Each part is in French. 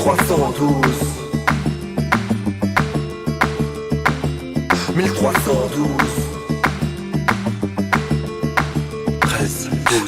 1312 1312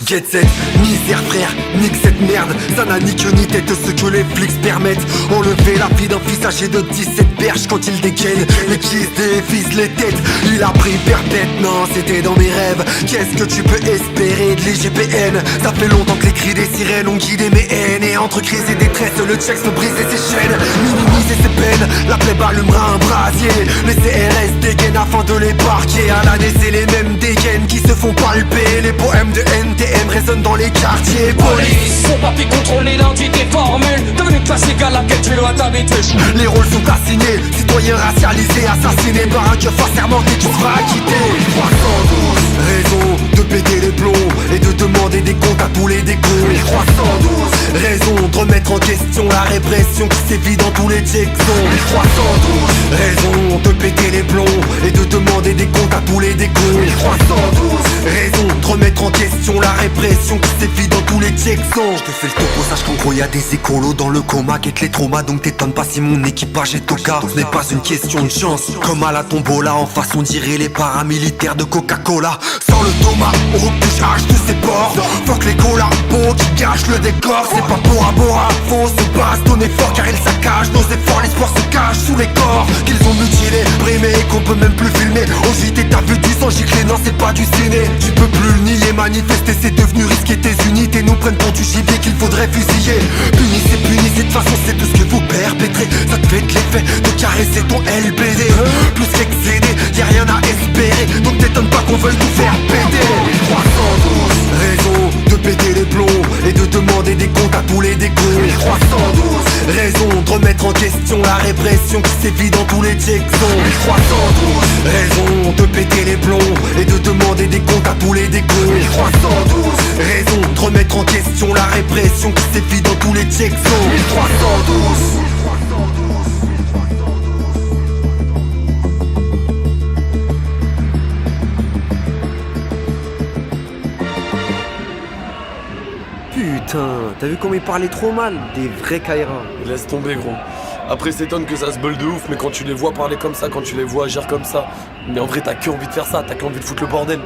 Get set, misère frère, nique cette merde. Ça n'a ni queue ni tête ce que les flics permettent. Enlever la vie d'un fils âgé de 17 berges quand il dégaine. Les kiss défisent les têtes. Il a pris perpète, non c'était dans mes rêves. Qu'est-ce que tu peux espérer de l'IGPN? Ça fait longtemps que les cris des sirènes ont guidé mes haines. Et entre crise et détresse, le check se briser ses chaînes. Minimiser ses peines, la plèbe allumera un brasier. Les CRS dégainent afin de les parquer. À l'année c'est les mêmes dégaines qui se font palper. Les poèmes de NTM résonnent dans les quartiers. Police, son papier contrôle l'identité formule. Devenu classique à laquelle tu dois t'habituer. Les rôles sont assignés, citoyens racialisés, assassinés par un keuf assermenté qui sera acquitté. 312 raison de péter les plombs et de demander des comptes à tous les décons. 1312 raison de remettre en question la répression qui sévit dans tous les Texans. 1312 raison de péter les plombs et de demander des comptes à tous les décons. 1312 raison de remettre en question la répression qui sévit dans tous les Texans. Je te fais le topo, sache qu'en gros y'a des écolos dans le coma, guette les traumas, donc t'étonnes pas si mon équipage est au cas. Ce n'est pas une question de chance, comme à la tombola, en face on dirait les paramilitaires de Coca-Cola. Sans le Thomas, au repoussage de ces ports. Fuck les collabos qui gâchent le décor. C'est pas Bora Bora, faut se bastonner fort car ils saccagent nos efforts, l'espoir se cache sous les corps qu'ils ont mutilés, brimés, qu'on peut même plus filmer. Au JT t'as vu du sang gicler, non c'est pas du ciné. Tu peux plus le nier, manifester c'est devenu risquer. Tes unités nous prennent pour du gibier qu'il faudrait fusiller. Punissez, punissez, de toute façon c'est tout ce que vous perpétrez. Ça te fait de l'effet de caresser ton LBD. Plus qu'excédé, y'a rien à espérer. Donc t'étonnes pas qu'on veuille tout faire péter. 1312 raison de péter les plombs et de demander des comptes à tous les décons. 1312 raison de remettre en question la répression qui sévit dans tous les Texans. 1312 raison de péter les plombs et de demander des comptes à tous les décons. 1312 raison de remettre en question la répression qui sévit dans tous les Texans. 1312 Putain, t'as vu comment il parlait trop mal? Des vrais Kaira. Laisse tomber gros. Après s'étonne que ça se bulle de ouf, mais quand tu les vois parler comme ça, quand tu les vois agir comme ça, mais en vrai t'as que envie de faire ça, t'as que envie de foutre le bordel.